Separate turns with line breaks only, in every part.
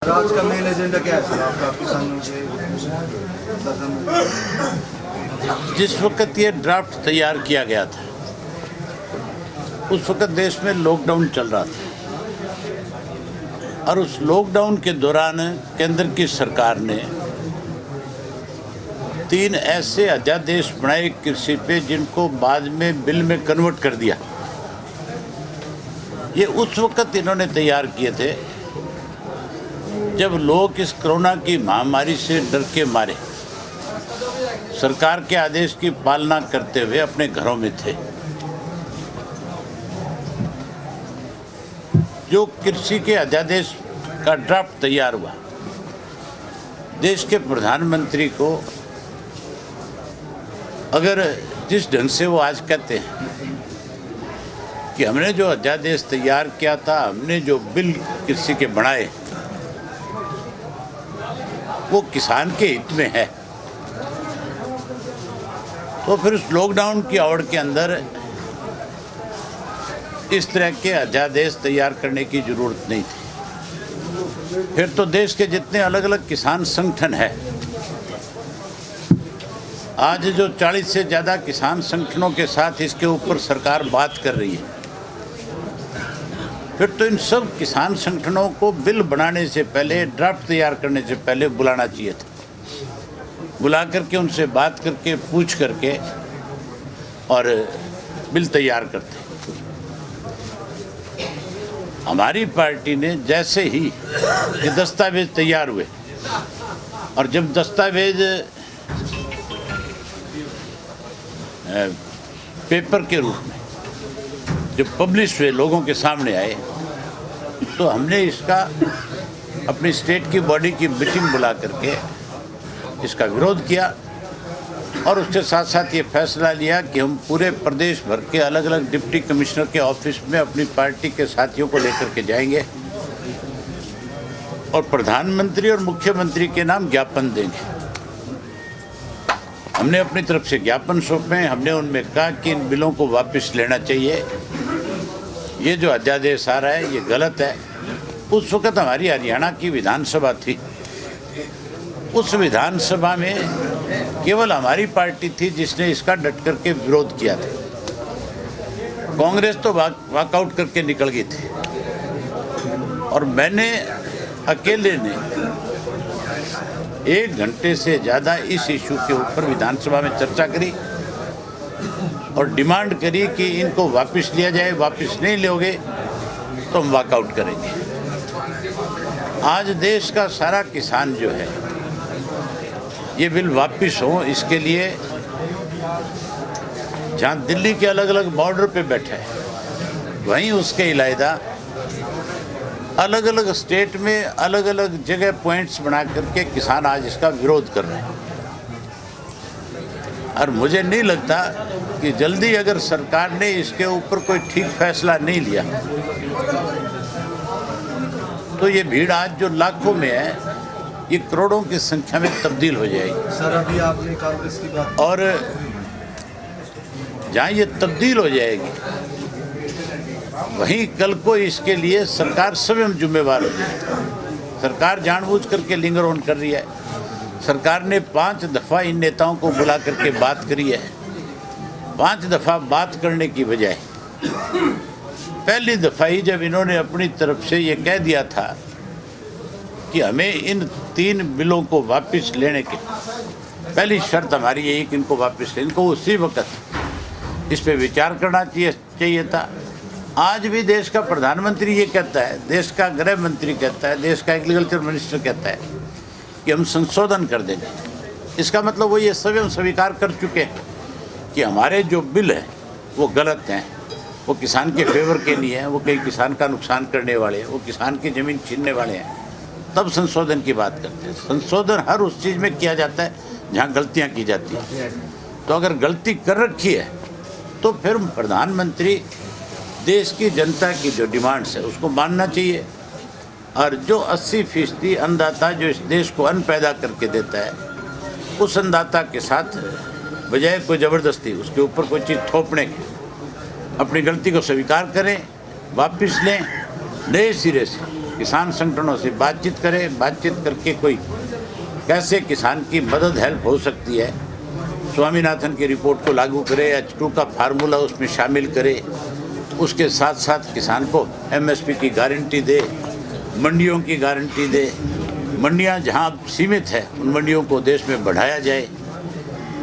आज का main agenda क्या है सर आपका किसानों के सदन में?
जिस वक्त ये ड्राफ्ट तैयार किया गया था उस वक्त देश में लॉकडाउन चल रहा था और उस लॉकडाउन के दौरान केंद्र की सरकार ने 3 ऐसे अध्यादेश बनाए कृषि पे जिनको बाद में बिल में कन्वर्ट कर दिया। ये उस वक्त इन्होंने तैयार किए थे जब लोग इस कोरोना की महामारी से डर के मारे सरकार के आदेश की पालना करते हुए अपने घरों में थे। जो कृषि के अध्यादेश का ड्राफ्ट तैयार हुआ, देश के प्रधानमंत्री को अगर जिस ढंग से वो आज कहते हैं कि हमने जो अध्यादेश तैयार किया था, हमने जो बिल कृषि के बनाए, वो किसान के हित में है, तो फिर उस लॉकडाउन की आवड़ के अंदर इस तरह के अध्यादेश तैयार करने की जरूरत नहीं थी। फिर तो देश के जितने अलग अलग किसान संगठन हैं, आज जो 40 से ज़्यादा किसान संगठनों के साथ इसके ऊपर सरकार बात कर रही है, फिर तो इन सब किसान संगठनों को बिल बनाने से पहले, ड्राफ्ट तैयार करने से पहले बुलाना चाहिए था। बुला करके उनसे बात करके पूछ करके और बिल तैयार करते। हमारी पार्टी ने जैसे ही ये दस्तावेज तैयार हुए और जब दस्तावेज पेपर के रूप में जब पब्लिश हुए, लोगों के सामने आए, तो हमने इसका अपनी स्टेट की बॉडी की मीटिंग बुला करके इसका विरोध किया और उसके साथ साथ ये फैसला लिया कि हम पूरे प्रदेश भर के अलग अलग डिप्टी कमिश्नर के ऑफिस में अपनी पार्टी के साथियों को लेकर के जाएंगे और प्रधानमंत्री और मुख्यमंत्री के नाम ज्ञापन देंगे। हमने अपनी तरफ से ज्ञापन सौंपे। हमने उनमें कहा कि इन बिलों को वापस लेना चाहिए, ये जो अध्यादेश आ रहा है ये गलत है। उस वक्त हमारी हरियाणा की विधानसभा थी, उस विधानसभा में केवल हमारी पार्टी थी जिसने इसका डट करके विरोध किया था। कांग्रेस तो वॉकआउट करके निकल गई थी और मैंने अकेले ने 1 घंटे से ज़्यादा इस इशू के ऊपर विधानसभा में चर्चा करी और डिमांड करी कि इनको वापस लिया जाए। वापस नहीं लोगे तो हम वॉकआउट करेंगे। आज देश का सारा किसान जो है ये बिल वापस हो, इसके लिए जहाँ दिल्ली के अलग अलग बॉर्डर पे बैठा है, वहीं उसके इलायदा अलग अलग स्टेट में अलग अलग जगह पॉइंट्स बना करके किसान आज इसका विरोध कर रहे हैं। और मुझे नहीं लगता कि जल्दी अगर सरकार ने इसके ऊपर कोई ठीक फैसला नहीं लिया तो ये भीड़ आज जो लाखों में है ये करोड़ों की संख्या में तब्दील हो जाएगी।
सर अभी आपने कांग्रेस की बात,
और जहाँ ये तब्दील हो जाएगी वहीं कल को इसके लिए सरकार स्वयं जिम्मेवार हो जाएगी। सरकार जानबूझ करके लिंगर ऑन कर रही है। सरकार ने 5 दफ़ा इन नेताओं को बुला करके बात करी है। 5 दफ़ा बात करने की बजाय पहली दफ़ा ही जब इन्होंने अपनी तरफ से ये कह दिया था कि हमें इन 3 बिलों को वापस लेने के पहली शर्त हमारी यही कि इनको वापस लें, इनको उसी वक्त इस पे विचार करना चाहिए था। आज भी देश का प्रधानमंत्री ये कहता है, देश का गृह मंत्री कहता है, देश का एग्रीकल्चर मिनिस्टर कहता है कि हम संशोधन कर देंगे। इसका मतलब वो ये स्वयं स्वीकार कर चुके हैं कि हमारे जो बिल हैं वो गलत हैं, वो किसान के फेवर के लिए हैं, वो कई किसान का नुकसान करने वाले हैं, वो किसान की ज़मीन छीनने वाले हैं। तब संशोधन की बात करते हैं। संशोधन हर उस चीज़ में किया जाता है जहाँ गलतियाँ की जाती हैं। तो अगर गलती कर रखी है तो फिर प्रधानमंत्री देश की जनता की जो डिमांड्स है उसको मानना चाहिए। और जो 80% अन्नदाता जो इस देश को अन्न पैदा करके देता है, उस अन्नदाता के साथ बजाय कोई ज़बरदस्ती उसके ऊपर कोई चीज़ थोपने की, अपनी गलती को स्वीकार करें, वापस लें, नए सिरे से किसान संगठनों से बातचीत करे, बातचीत करके कोई कैसे किसान की मदद हेल्प हो सकती है, स्वामीनाथन की रिपोर्ट को लागू करे, H2 का फार्मूला उसमें शामिल करे, उसके साथ साथ किसान को MSP की गारंटी दे, मंडियों की गारंटी दे, मंडियां जहां सीमित है उन मंडियों को देश में बढ़ाया जाए।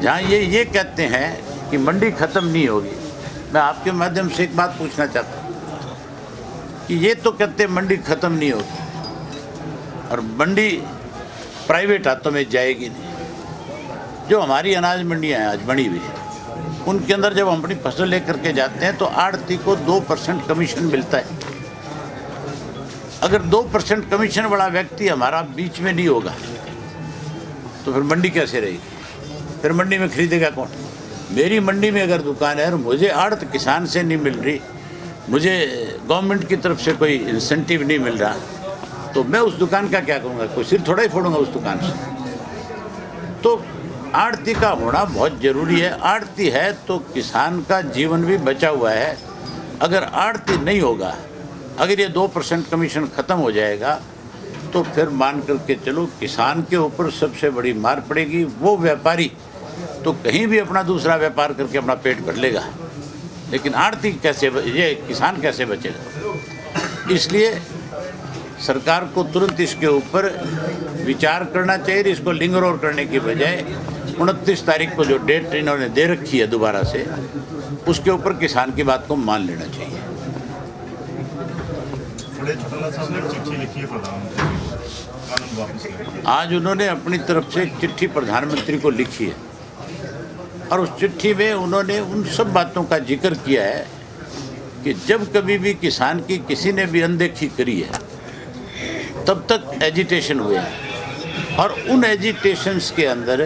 जहां ये कहते हैं कि मंडी ख़त्म नहीं होगी, मैं आपके माध्यम से एक बात पूछना चाहता हूँ कि ये तो कहते हैं मंडी ख़त्म नहीं होगी और मंडी प्राइवेट हाथों में जाएगी नहीं। जो हमारी अनाज मंडियाँ हैं आज बनी हुई है, उनके अंदर जब हम अपनी फसल लेकर के जाते हैं तो आड़ती को 2% कमीशन मिलता है। अगर 2% कमीशन वाला व्यक्ति हमारा बीच में नहीं होगा तो फिर मंडी कैसे रहेगी? फिर मंडी में खरीदेगा कौन? मेरी मंडी में अगर दुकान है और मुझे आड़त किसान से नहीं मिल रही, मुझे गवर्नमेंट की तरफ से कोई इंसेंटिव नहीं मिल रहा, तो मैं उस दुकान का क्या करूँगा? कोई सिर थोड़ा ही फोड़ूंगा उस दुकान से। तो आड़ती का होना बहुत ज़रूरी है। आड़ती है तो किसान का जीवन भी बचा हुआ है। अगर आड़ती नहीं होगा, अगर ये 2% कमीशन ख़त्म हो जाएगा तो फिर मान करके चलो किसान के ऊपर सबसे बड़ी मार पड़ेगी। वो व्यापारी तो कहीं भी अपना दूसरा व्यापार करके अपना पेट भर लेगा, लेकिन आड़ती कैसे, ये किसान कैसे बचेगा? इसलिए सरकार को तुरंत इसके ऊपर विचार करना चाहिए। इसको लिंगर और करने की बजाय 29 तारीख को जो डेट इन्होंने दे रखी है दोबारा से, उसके ऊपर किसान की बात को मान लेना चाहिए। आज उन्होंने अपनी तरफ से एक चिट्ठी प्रधानमंत्री को लिखी है और उस चिट्ठी में उन्होंने उन सब बातों का जिक्र किया है कि जब कभी भी किसान की किसी ने भी अनदेखी करी है तब तक एजिटेशन हुए हैं और उन एजिटेशंस के अंदर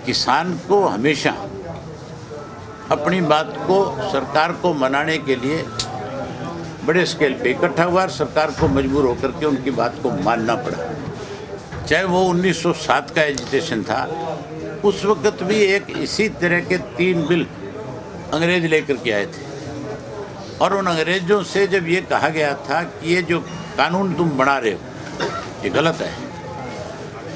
किसान को हमेशा अपनी बात को सरकार को मनाने के लिए बड़े स्केल पे इकट्ठा हुआ और सरकार को मजबूर होकर के उनकी बात को मानना पड़ा। चाहे वो 1907 का एजिटेशन था, उस वक्त भी एक इसी तरह के 3 बिल अंग्रेज लेकर के आए थे और उन अंग्रेज़ों से जब ये कहा गया था कि ये जो कानून तुम बना रहे हो ये गलत है,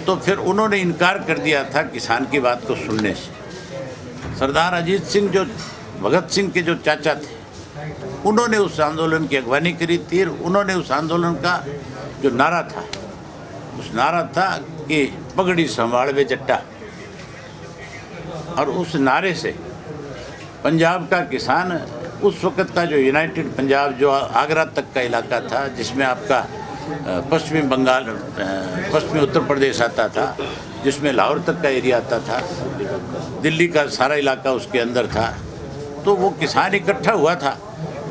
तो फिर उन्होंने इनकार कर दिया था किसान की बात को सुनने से। सरदार अजीत सिंह जो भगत सिंह के जो चाचा थे, उन्होंने उस आंदोलन की अगवानी करी थी। उन्होंने उस आंदोलन का जो नारा था, उस नारा था कि पगड़ी संभाल वे जट्टा, और उस नारे से पंजाब का किसान, उस वक़्त का जो यूनाइटेड पंजाब, जो आगरा तक का इलाका था, जिसमें आपका पश्चिमी बंगाल, पश्चिमी उत्तर प्रदेश आता था, जिसमें लाहौर तक का एरिया आता था, दिल्ली का सारा इलाका उसके अंदर था, तो वो किसान इकट्ठा हुआ था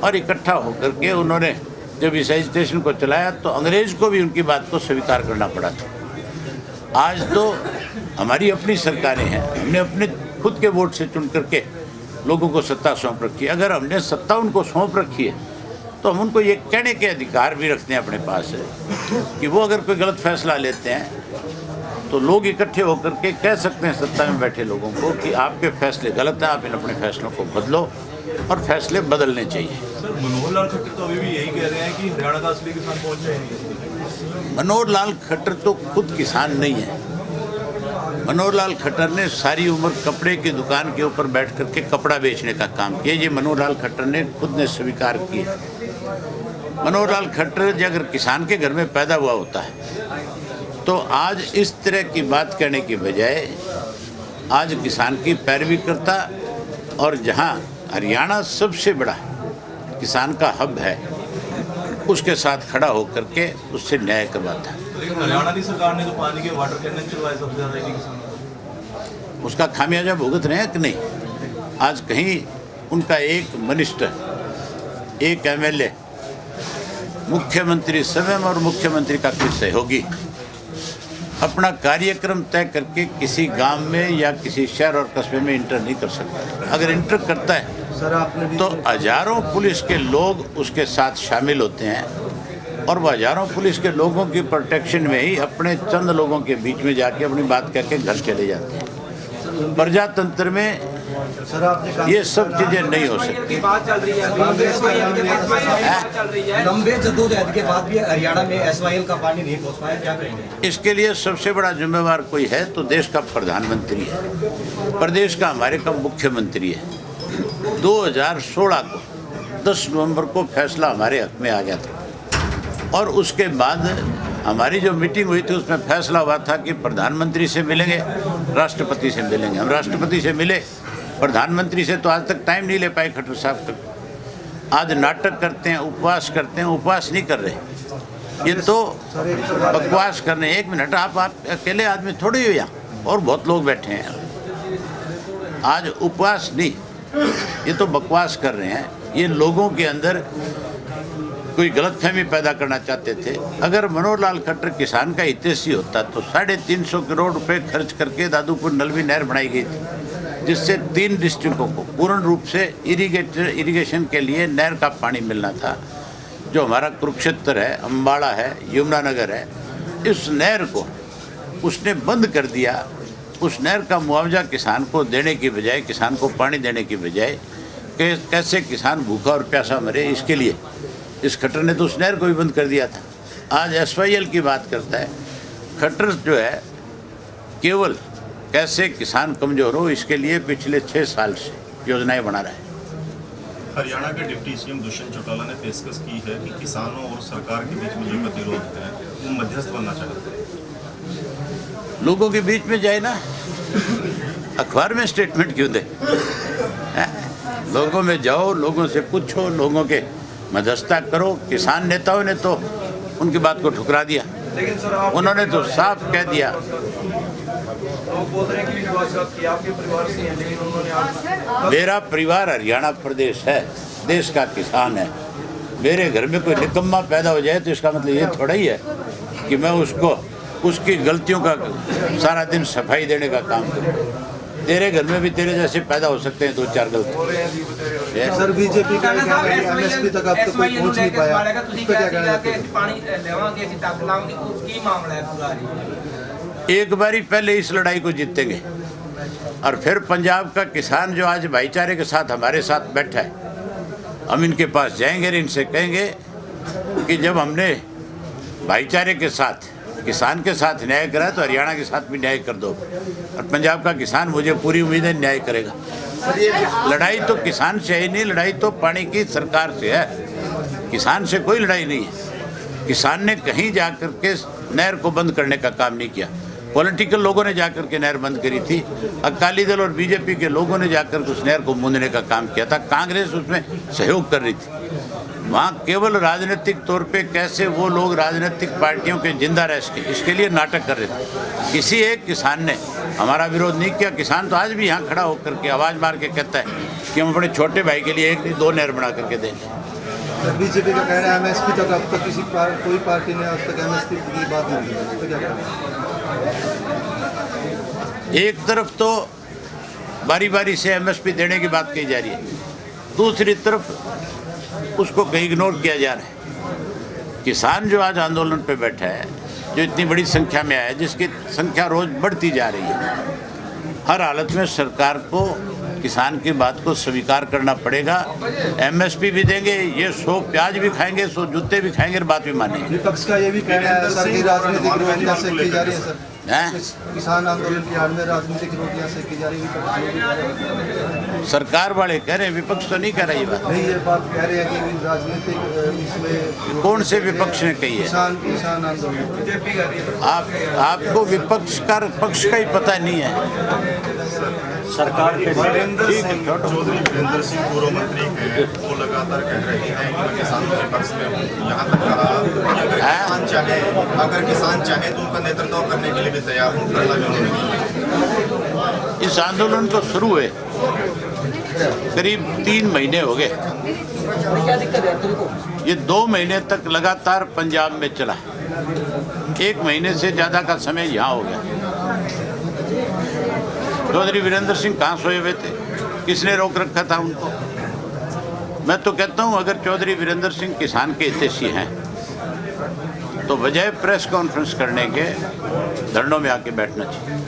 और इकट्ठा होकर के उन्होंने जब इस एजिटेशन को चलाया तो अंग्रेज़ को भी उनकी बात को स्वीकार करना पड़ा था। आज तो हमारी अपनी सरकारें हैं, हमने अपने खुद के वोट से चुन करके लोगों को सत्ता सौंप रखी है। अगर हमने सत्ता उनको सौंप रखी है तो हम उनको ये कहने के अधिकार भी रखते हैं अपने पास है कि वो अगर कोई गलत फैसला लेते हैं तो लोग इकट्ठे होकर के कह सकते हैं सत्ता में बैठे लोगों को कि आपके फैसले गलत हैं, आप इन अपने फैसलों को बदलो, और फैसले बदलने चाहिए।
सर, मनोहर लाल खट्टर तो अभी भी यही कह रहे हैं कि हरियाणा का असली किसान पहुंच जाएंगे।
मनोहर लाल खट्टर तो खुद किसान नहीं है। मनोहर लाल खट्टर ने सारी उम्र कपड़े की दुकान के ऊपर बैठ करके कपड़ा बेचने का काम किया। ये मनोहर लाल खट्टर ने खुद ने स्वीकार किया। मनोहर लाल खट्टर अगर किसान के घर में पैदा हुआ होता है तो आज इस तरह की बात कहने की बजाय आज किसान की पैरवी करता, और जहां हरियाणा सबसे बड़ा किसान का हब है उसके साथ खड़ा होकर के उससे न्याय करवाता।
लेकिन हरियाणा की सरकार ने जो पानी के वाटर कैनन चलवाए सबसे ज़्यादा इन्हीं किसानों,
उसका खामियाजा भुगत रहे हैं कि नहीं? आज कहीं उनका एक मिनिस्टर, एक MLA, मुख्यमंत्री स्वयं और मुख्यमंत्री का कोई सहयोगी अपना कार्यक्रम तय करके किसी गांव में या किसी शहर और कस्बे में इंटर नहीं कर सकता। अगर इंटर करता है
सर आपने भी
तो हजारों पुलिस के लोग उसके साथ शामिल होते हैं और वह हजारों पुलिस के लोगों की प्रोटेक्शन में ही अपने चंद लोगों के बीच में जाके अपनी बात कह के घर चले जाते हैं। प्रजातंत्र में
सर आपने कहा
ये सब चीज़ें नहीं हो सकती।
की बात चल रही है, SYL की बात चल रही है।
लंबे जद्दोजहद के बाद भी हरियाणा में SYL का पानी नहीं पहुंच पाया, क्या करेंगे?
इसके लिए सबसे बड़ा जिम्मेवार कोई है तो देश का प्रधानमंत्री है, प्रदेश का हमारे का मुख्यमंत्री है। 2016 को 10 नवंबर को फैसला हमारे हक में आ गया था और उसके बाद हमारी जो मीटिंग हुई थी उसमें फैसला हुआ था कि प्रधानमंत्री से मिलेंगे, राष्ट्रपति से मिलेंगे। हम राष्ट्रपति से मिले, प्रधानमंत्री से तो आज तक टाइम नहीं ले पाए खट्टर साहब तक। आज नाटक करते हैं, उपवास करते हैं, उपवास नहीं कर रहे, ये तो बकवास कर रहे हैं। 1 मिनट, आप अकेले आदमी थोड़ी हो यहाँ, और बहुत लोग बैठे हैं। आज उपवास नहीं, ये तो बकवास कर रहे हैं। ये लोगों के अंदर कोई गलतफहमी पैदा करना चाहते थे। अगर मनोहर लाल खट्टर किसान का हितैषी होता तो 350 करोड़ रुपए खर्च करके दादूपुर नलवी नहर बनाई गई थी, जिससे 3 डिस्ट्रिक्टों को पूर्ण रूप से इरिगेशन के लिए नहर का पानी मिलना था। जो हमारा कुरुक्षेत्र है, अम्बाड़ा है, यमुनानगर है, इस नहर को उसने बंद कर दिया। उस नहर का मुआवजा किसान को देने की बजाय, किसान को पानी देने की बजाय कैसे किसान भूखा और प्यासा मरे, इसके लिए इस खट्टर ने तो उस नहर को भी बंद कर दिया था। आज SYL की बात करता है। खट्टर जो है केवल कैसे किसान कमज़ोर हो, इसके लिए पिछले 6 साल से योजनाएं बना रहा है।
हरियाणा के डिप्टी सीएम दुष्यंत चौटाला ने पेशकश की है कि किसानों और सरकार के बीच में जो गतिरोध है वो मध्यस्थ बनना चाहते हैं।
लोगों के बीच में जाए ना, अखबार में स्टेटमेंट क्यों दे? लोगों में जाओ, लोगों से पूछो, लोगों के मध्यस्थता करो। किसान नेताओं ने तो उनकी बात को ठुकरा दिया,
लेकिन सर आप
उन्होंने तो साफ कह दिया।
लोग बोल रहे हैं कि विश्वासघात किया, आपके परिवार से हैं, लेकिन उन्होंने आज
मेरा परिवार हरियाणा प्रदेश है, देश का किसान है। मेरे घर में कोई निकम्मा पैदा हो जाए तो इसका मतलब ये थोड़ा ही है कि मैं उसको उसकी गलतियों का सारा दिन सफाई देने का काम करूँ। तेरे घर में भी तेरे जैसे पैदा हो सकते हैं 2-4 गलती।
सर बीजेपी का कहना है कि MSP तक अब तक कोई पहुंच नहीं पाया, इस पे क्या कहना है?
पानी लेवांगे जी तक लाऊंगी, उसकी मामला है पूरा।
एक बारी पहले इस लड़ाई को जीतेंगे और फिर पंजाब का किसान जो आज भाईचारे के साथ हमारे साथ बैठा है, हम इनके पास जाएंगे और इनसे कहेंगे कि जब हमने भाईचारे के साथ किसान के साथ न्याय करा तो हरियाणा के साथ भी न्याय कर दो। और पंजाब का किसान, मुझे पूरी उम्मीद है, न्याय करेगा। लड़ाई तो किसान से ही नहीं, लड़ाई तो पानी की सरकार से है, किसान से कोई लड़ाई नहीं है। किसान ने कहीं जाकर के नहर को बंद करने का काम नहीं किया। पॉलिटिकल लोगों ने जाकर के नहर बंद करी थी, अकाली दल और बीजेपी के लोगों ने जाकर के उस नहर को मूंदने का काम किया था। कांग्रेस उसमें सहयोग कर रही थी। वहाँ केवल राजनीतिक तौर पे कैसे वो लोग राजनीतिक पार्टियों के जिंदा रह सके, इसके लिए नाटक कर रहे थे। किसी एक किसान ने हमारा विरोध नहीं किया। किसान तो आज भी यहाँ खड़ा होकर के आवाज़ मार के कहता है कि हम अपने छोटे भाई के लिए 1 नहीं 2 नहर बना करके देंगे।
बीजेपी का कहना है MSP तक अब तक कोई पार्टी ने आज तक MSP की बात नहीं की, इस पे क्या कहना है?
एक तरफ तो बारी बारी से MSP देने की बात कही जा रही है, दूसरी तरफ उसको कहीं इग्नोर किया जा रहा है। किसान जो आज आंदोलन पे बैठा है, जो इतनी बड़ी संख्या में आया है, जिसकी संख्या रोज बढ़ती जा रही है, हर हालत में सरकार को किसान की बात को स्वीकार करना पड़ेगा। MSP भी देंगे, ये 100 प्याज भी खाएंगे, 100 जूते भी खाएंगे, बात भी मानेंगे।
विपक्ष का ये भी कहना है सर कि राजनीतिक रोटियां सेकी जा रही है सर,
हैं?
किसान आंदोलन की आड़ में राजनीतिक रोटियां सेकी जा रही है।
सरकार वाले कह रहे हैं, विपक्ष तो नहीं कह रहा ये बात।
नहीं, ये बात कह रहे हैं कि राजनीतिक इसमें
कौन से विपक्ष ने कही है?
किसान आंदोलन।
आपको विपक्ष का पक्ष का ही पता नहीं है।
सरकार के चौधरी वीरेंद्र सिंह पूर्व मंत्री हैं, वो लगातार कह रहे हैं कि मैं किसानों के पक्ष में हूँ। यहाँ तक कहा कि अगर किसान चाहे तो उनका नेतृत्व करने के लिए भी तैयार हूँ।
इस आंदोलन को शुरू हुए करीब 3 महीने हो गए। ये 2 महीने तक लगातार पंजाब में चला, 1 महीने से ज़्यादा का समय यहाँ हो गया। चौधरी वीरेंद्र सिंह कहाँ सोए हुए थे? किसने रोक रखा था उनको? मैं तो कहता हूँ अगर चौधरी वीरेंद्र सिंह किसान के हितैषी हैं तो बजाय प्रेस कॉन्फ्रेंस करने के धरनों में आके बैठना चाहिए।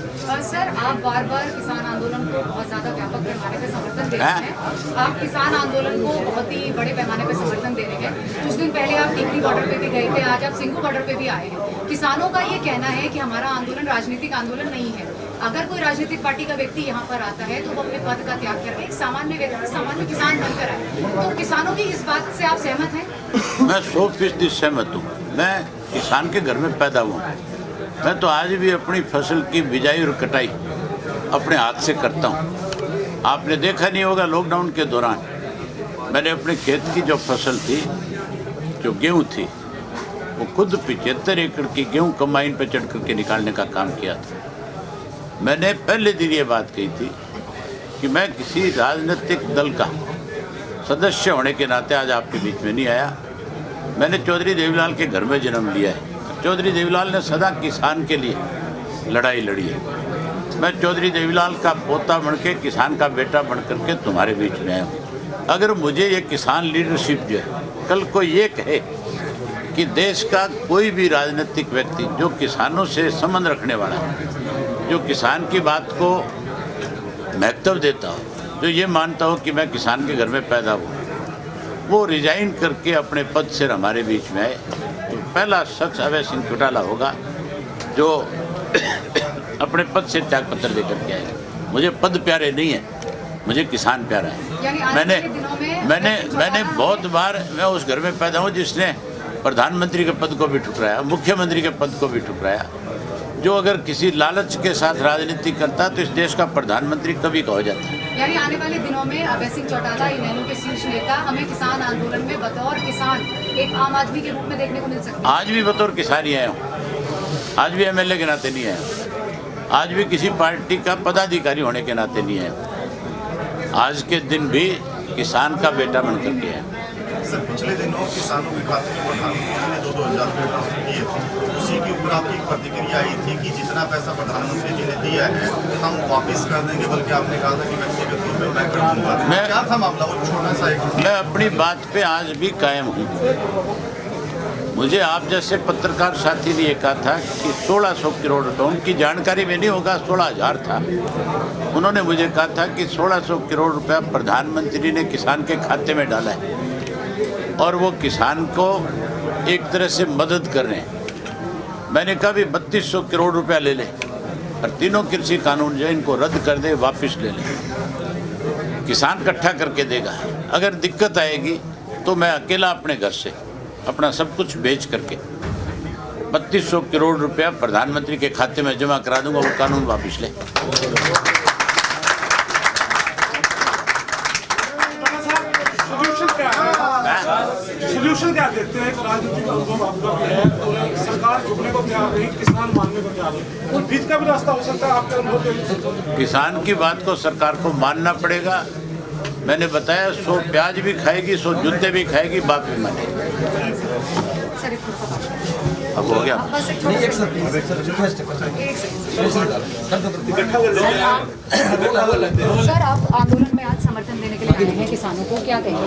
सर, आप बार बार किसान आंदोलन को बहुत ज़्यादा व्यापक पैमाने पर समर्थन दे रहे हैं। आप किसान आंदोलन को बहुत ही बड़े पैमाने पर समर्थन दे रहे हैं। कुछ दिन पहले आप टिकरी बॉर्डर पे भी गए थे, आज आप सिंघू बॉर्डर पे भी आए हैं। किसानों का ये कहना है कि हमारा आंदोलन राजनीतिक आंदोलन नहीं है। अगर कोई राजनीतिक पार्टी का व्यक्ति यहाँ पर आता है तो वो अपने पद का त्याग करके एक सामान्य व्यक्ति, सामान्य किसान बनकर आए। तो किसानों की इस बात से आप सहमत हैं?
मैं 100% सहमत हूँ। मैं किसान के घर में पैदा हुआ। मैं तो आज भी अपनी फसल की बिजाई और कटाई अपने हाथ से करता हूँ। आपने देखा नहीं होगा, लॉकडाउन के दौरान मैंने अपने खेत की जो फसल थी, जो गेहूँ थी, वो खुद 75 एकड़ की गेहूँ कंबाइन पे चढ़ करके निकालने का काम किया था। मैंने पहले दिन ये बात कही थी कि मैं किसी राजनीतिक दल का सदस्य होने के नाते आज आपके बीच में नहीं आया। मैंने चौधरी देवीलाल के घर में जन्म लिया है। चौधरी देवीलाल ने सदा किसान के लिए लड़ाई लड़ी है। मैं चौधरी देवीलाल का पोता बन के, किसान का बेटा बन करके तुम्हारे बीच में आया हूँ। अगर मुझे ये किसान लीडरशिप जो है, कल को ये कहे कि देश का कोई भी राजनीतिक व्यक्ति जो किसानों से संबंध रखने वाला है, जो किसान की बात को महत्व देता हो, जो ये मानता हो कि मैं किसान के घर में पैदा हुआ, वो रिजाइन करके अपने पद से हमारे बीच में आए, तो पहला शख्स अभय सिंह चौटाला होगा जो अपने पद से त्यागपत्र देकर के आएगा। मुझे पद प्यारे नहीं है, मुझे किसान प्यारा है। मैंने बहुत बार, मैं उस घर में पैदा हूँ जिसने प्रधानमंत्री के पद को भी ठुकराया, मुख्यमंत्री के पद को भी ठुकराया। जो अगर किसी लालच के साथ राजनीति करता तो इस देश का प्रधानमंत्री कभी कहा जाता है।
यानी आने वाले दिनों में अभय सिंह चौटाला, इनेलो के शीर्ष नेता, हमें किसान आंदोलन में बतौर किसान एक आम आदमी के रूप में देखने को मिल सकता है।
आज भी बतौर किसान ही आया हूँ, आज भी एमएलए के नाते नहीं आया हूँ, आज भी किसी पार्टी का पदाधिकारी होने के नाते नहीं आया। आज के दिन भी किसान का बेटा बन करके है।
सर, पिछले दिनों किसानों के खाते में प्रधानमंत्री ने 2,000 रुपये ट्रांसफर किए थे। उसी के ऊपर आपकी प्रतिक्रिया आई थी कि जितना पैसा प्रधानमंत्री जी ने दिया है हम वापस कर देंगे, बल्कि आपने कहा था कि व्यक्तिगत तौर पर मैं कर दूंगा। क्या था मामला? वो छोटा सा एक,
मैं अपनी बात पे आज भी कायम हूँ। मुझे आप जैसे पत्रकार साथी ने ये कहा था कि 1600 करोड़ रुपये, उनकी जानकारी में नहीं होगा, 16,000 था। उन्होंने मुझे कहा था कि 1600 करोड़ रुपया प्रधानमंत्री ने किसान के खाते में डाला है और वो किसान को एक तरह से मदद कर रहे हैं। मैंने कहा भी 3200 करोड़ रुपया ले लें और तीनों कृषि कानून जो इनको रद्द कर दे, वापस ले लें। किसान इकट्ठा करके देगा। अगर दिक्कत आएगी तो मैं अकेला अपने घर से अपना सब कुछ बेच करके 3200 करोड़ रुपया प्रधानमंत्री के खाते में जमा करा दूंगा, वो कानून वापस ले।
सोल्यूशन क्या देखते हैं? राजनीतिक अनुभव आपका भी है, तो सरकार झुकने को तैयार नहीं, किसान मानने को तैयार नहीं, और बीच का भी रास्ता हो सकता है आपके अनुभव के?
किसान की बात को सरकार को मानना पड़ेगा। मैंने बताया 100 प्याज भी खाएगी, 100 जूते भी खाएगी, बात भी मानेगी। अब हो गया।
सर, आप आंदोलन में आज समर्थन देने के लिए आए हैं किसानों को, क्या कहेंगे?